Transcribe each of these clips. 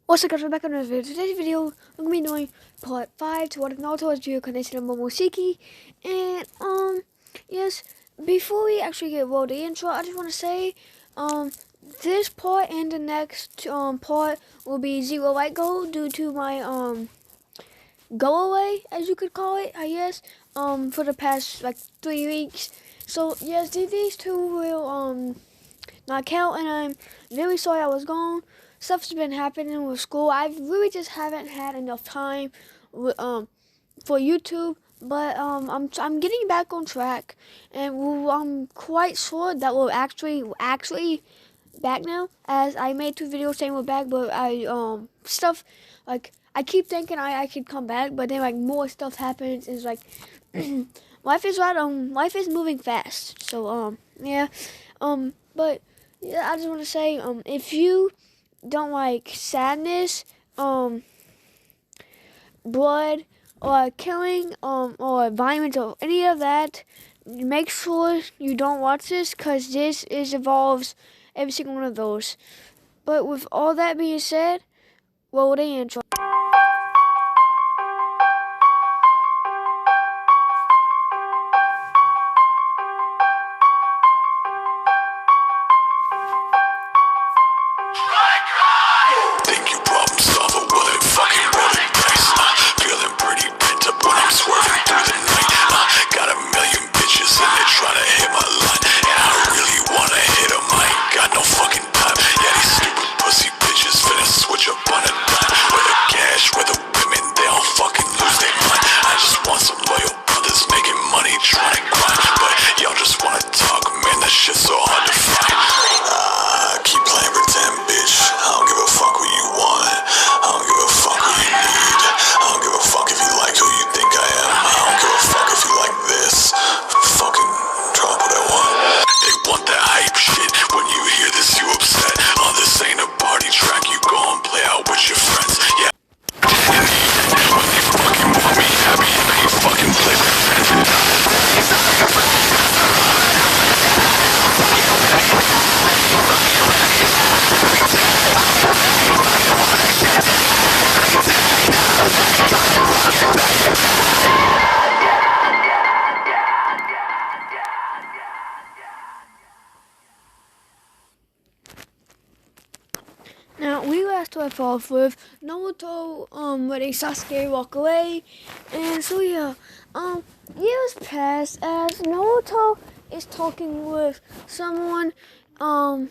What's up guys, we're back on another video. Today's video, we're going to be doing part 5 to what if Naruto was recantation of momoshiki. And, yes, before we actually get rolled the intro, I just want to say, this part and the next, part will be zero light goal due to my, go away, as you could call it, I guess, for the past, 3 weeks. So, yes, these two will, not count, and I'm really sorry I was gone. Stuff's been happening with school. I really just haven't had enough time with, for YouTube, but I'm getting back on track, and I'm quite sure that we're actually back now. As I made 2 videos saying we're back, but stuff I keep thinking I could come back, but then more stuff happens. It's life is moving fast. So yeah, but yeah, I just want to say if you don't like sadness, blood, or killing, or violence, or any of that, make sure you don't watch this, because this involves every single one of those. But with all that being said, roll the intro. Now, we last left off with Naruto, letting Sasuke walk away, and so yeah, years pass as Naruto is talking with someone, with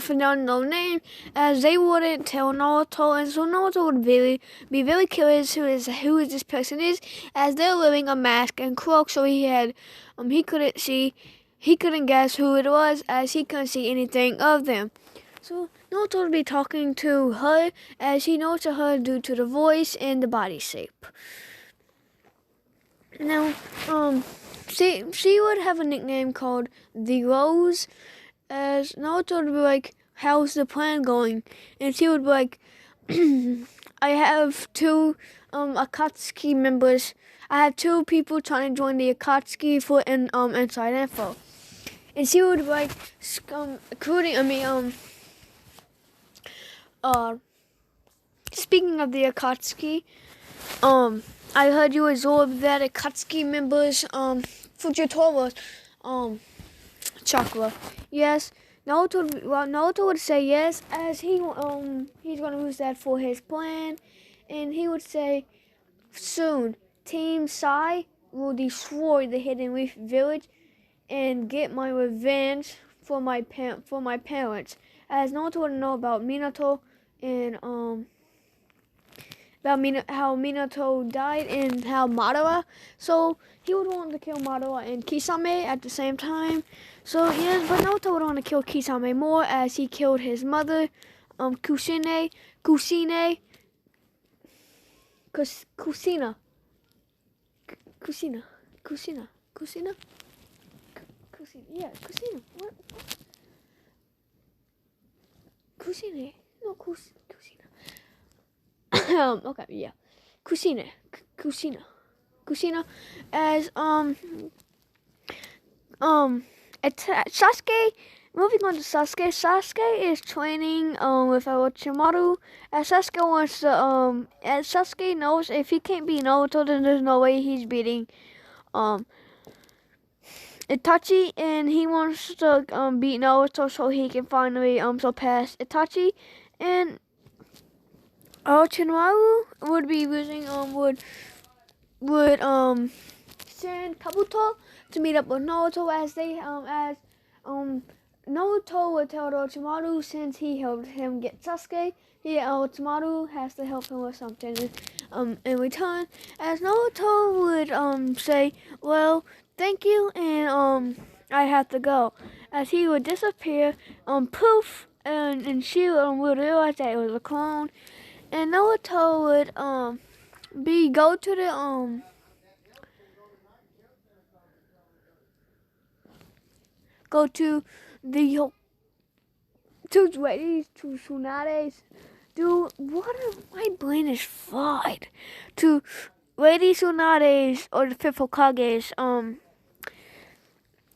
an unknown name, as they wouldn't tell Naruto, and so Naruto would be very curious who this person is, as they're wearing a mask and cloak, so he couldn't guess who it was, as he couldn't see anything of them. So Naruto would be talking to her, as he knows her due to the voice and the body shape. Now, she would have a nickname called the Rose, as Naruto would be like, "How's the plan going?" And she would be like, "I have 2 Akatsuki members. I have 2 people trying to join the Akatsuki for inside info." And she would be like, speaking of the Akatsuki, I heard you absorbed that Akatsuki members, Fujitora, chakra. Yes, Naruto would say yes, as he's gonna use that for his plan, and he would say, soon, Team Sai will destroy the Hidden Leaf Village and get my revenge for my parents, as Naruto would know about Minato and how Minato died and how Madara, so he would want to kill Madara and Kisame at the same time. So yes, but Naruto would want to kill Kisame more, as he killed his mother, Kusina, yeah, Kusina. What? Kusine? No, Kusina. Okay, yeah. Kusina, as Sasuke moving on to Sasuke. Sasuke is training with Orochimaru. As Sasuke wants to as Sasuke knows if he can't beat Naruto, then there's no way he's beating um Itachi, and he wants to beat Naruto so he can finally surpass Itachi. And Orochimaru would be using would send Kabuto to meet up with Naruto as Naruto would tell Orochimaru since he helped him get Sasuke, Orochimaru has to help him with something in return. As Naruto would say, well, thank you, and I have to go. As he would disappear, poof, and she would realize that it was a clone, and Naruto would go to the go to the two Tsunade's. Dude, my brain is fried. To Lady Tsunade's or the Fifth Hokage's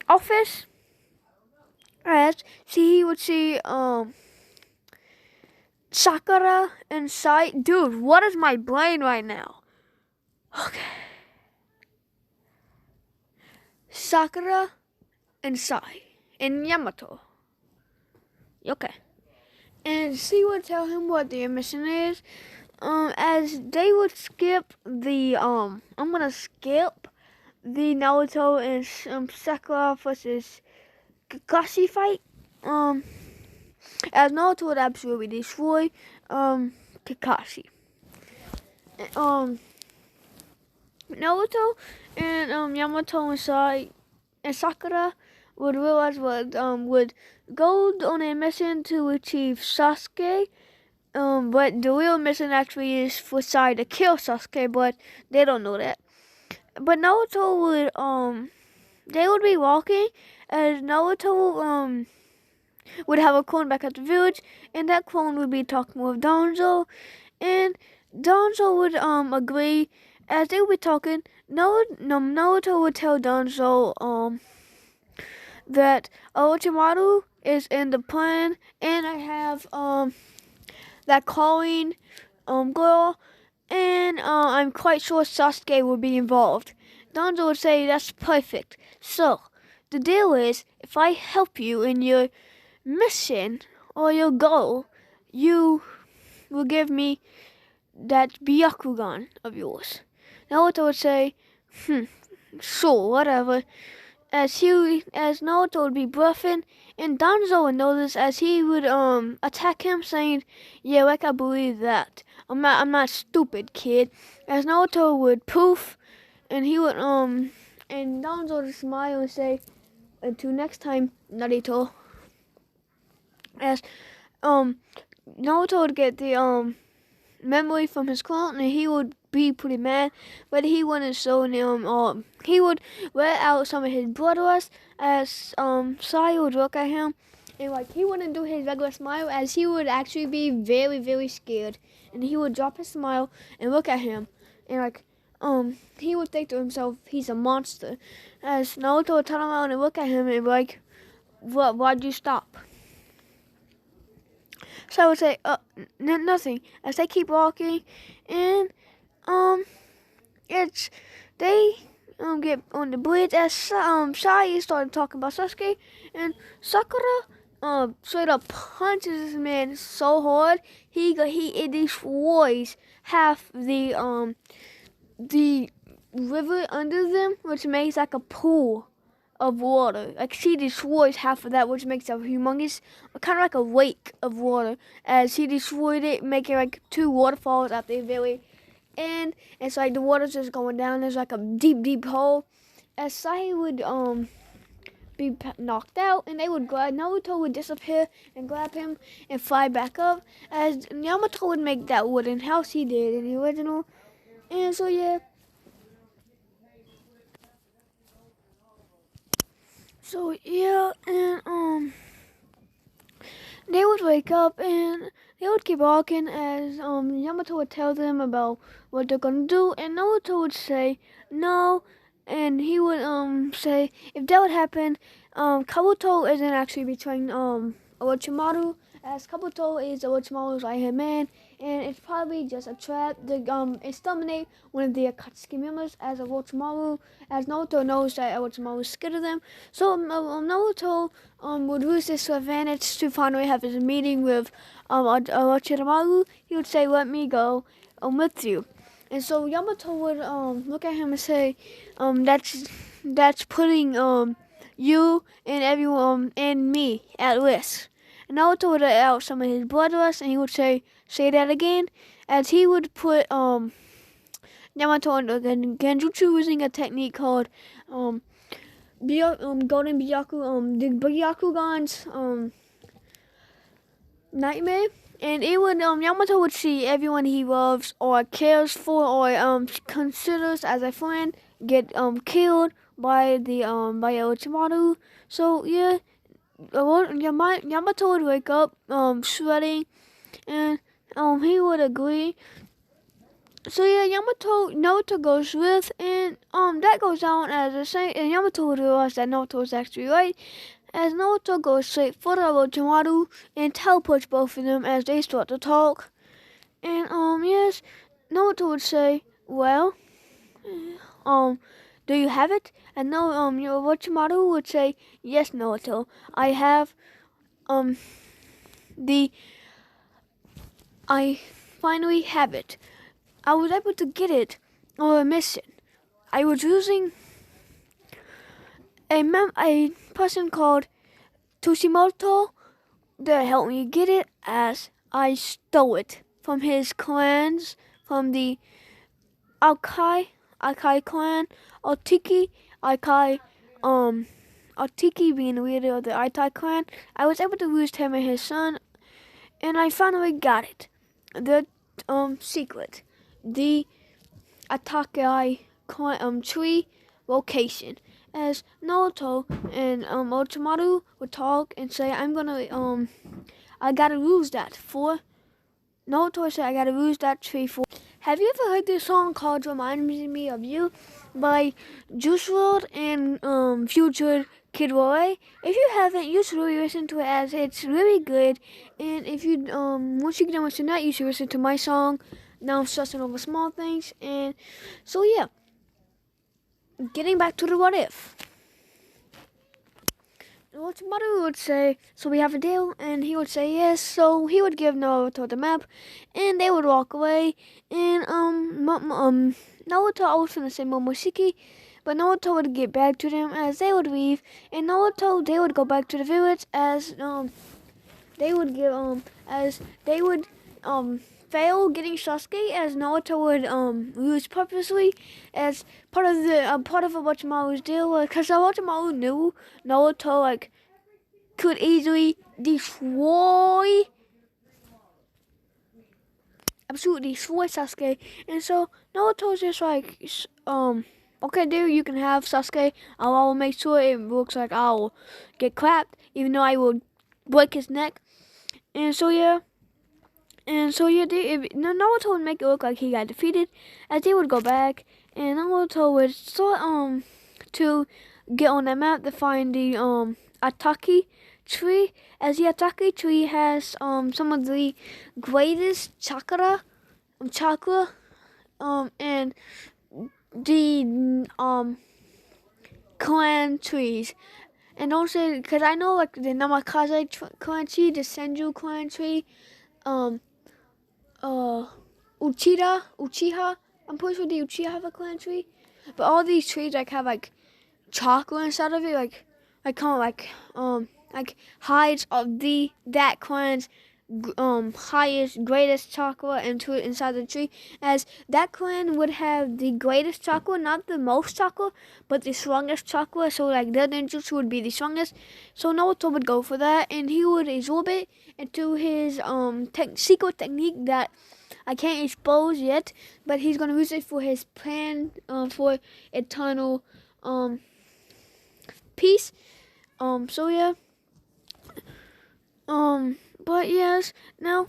office, as he would see Sakura and Sai. Dude, what is my brain right now? Okay. Sakura and Sai and Yamato. Okay. And she would tell him what their mission is. As they would skip the I'm gonna skip the Naruto and Sakura versus Kakashi fight. As Naruto would absolutely destroy Kakashi. Naruto and Yamato and Sai and Sakura would realize would go on a mission to achieve Sasuke. But the real mission actually is for Sai to kill Sasuke, but they don't know that. But Naruto would they would be walking as Naruto would have a clone back at the village, and that clone would be talking with Danzo, and Danzo would agree. As they would be talking, Naruto would tell Danzo that Orochimaru is in the plan, and I have that calling girl, and I'm quite sure Sasuke will be involved. Danzo would say that's perfect. So the deal is, if I help you in your mission or your goal, you will give me that Byakugan of yours. Naruto would say, sure, whatever. As Naruto would be bluffing, and Danzo would know this as he would attack him, saying, "Yeah, like I believe that. I'm not stupid, kid." As Naruto would poof, and he would and Danzo would smile and say, "Until next time, Naruto." As Naruto would get the memory from his clone, and he would be pretty mad, but he wouldn't show him. He would let out some of his bloodlust as Sai would look at him, and he wouldn't do his regular smile, as he would actually be very, very scared, and he would drop his smile and look at him, and he would think to himself, he's a monster. As Naruto would turn around and look at him and be like, why'd you stop? So I would say, nothing. As they keep walking, and they get on the bridge as Sai started talking about Sasuke, and Sakura straight up punches this man so hard it destroys half the river under them, which makes like a pool of water. Like she destroys half of that, which makes a humongous, kind of like a lake of water. As he destroyed it, making like two waterfalls at the very end. It's like the water's just going down. There's like a deep, deep hole. As Sai would be knocked out, and Naruto would disappear and grab him and fly back up. As Yamato would make that wooden house he did in the original. And so yeah. And they would wake up and they would keep walking as Yamato would tell them about what they're gonna do, and Naruto would say no, and he would say if that would happen, Kabuto isn't actually betraying Orochimaru, as Kabuto is Orochimaru's right-hand man, and it's probably just a trap to exterminate one of the Akatsuki members as Orochimaru, as Naruto knows that Orochimaru is scared of them. So Naruto would use this to advantage to finally have his meeting with Orochimaru. He would say, "Let me go with you." And so Yamato would look at him and say, that's putting you and everyone and me at risk. And Naruto would let out some of his bloodlust, and he would say that again, as he would put Yamato under Genjutsu using a technique called Golden Byaku, the Byakugan's nightmare. And it would Yamato would see everyone he loves or cares for or considers as a friend get killed by Orochimaru. So yeah, Yamato would wake up sweating, and he would agree. So yeah, Naruto goes with, and that goes down as the same. And Yamato would realize that Naruto was actually right, as Naruto goes straight for the Orochimaru and teleports both of them as they start to talk. And yes, Naruto would say, "Well, do you have it?" And no, Orochimaru would say, "Yes, Naruto, I have I finally have it. I was able to get it on a mission. I was using a person called Tushimoto to help me get it, as I stole it from his clans, from the Akai clan, Otiki being the leader of the Aitai clan. I was able to lose him and his son, and I finally got it. The secret, the Atakai tree location." As Naruto and Orochimaru would talk and say, I gotta lose that for. Naruto would say, "I gotta lose that tree for." Have you ever heard this song called "Reminds Me of You" by Juice WRLD and Future Kid Roy? If you haven't, you should really listen to it, as it's really good. And if you once you get done with that, you should listen to my song, "Now I'm Stressing Over Small Things." And so yeah, getting back to the what if. Orochimaru would say, "So we have a deal?" And he would say yes. So he would give Naruto the map, and they would walk away. And Naruto, I was gonna say Momoshiki, but Naruto would get back to them as they would leave. And Naruto, they would go back to the village as they would fail getting Sasuke, as Naruto would lose purposely, as part of Orochimaru's deal, because Orochimaru knew Naruto could easily absolutely destroy Sasuke, and so Naruto's just okay, dude, you can have Sasuke. I'll make sure it looks like I'll get clapped, even though I will break his neck. And so yeah. Naruto would make it look like he got defeated, as they would go back, and Naruto would start to get on that map to find the Ataki tree, as the Ataki tree has some of the greatest chakra, and the clan trees. And also, because I know the Namikaze clan tree, the Senju clan tree, Uchiha. I'm pretty sure the Uchiha have a clan tree, but all these trees have chakra inside of it, hides of that clan's highest, greatest chakra inside the tree, as that clan would have the greatest chakra, not the most chakra, but the strongest chakra. So their ninjutsu would be the strongest. So Naruto would go for that, and he would absorb it into his secret technique that I can't expose yet, but he's gonna use it for his plan for eternal peace. So yeah. But yes, now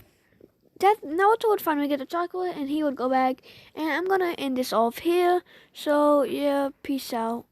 that Naruto would finally get the chocolate, and he would go back, and I'm gonna end this off here. So yeah, peace out.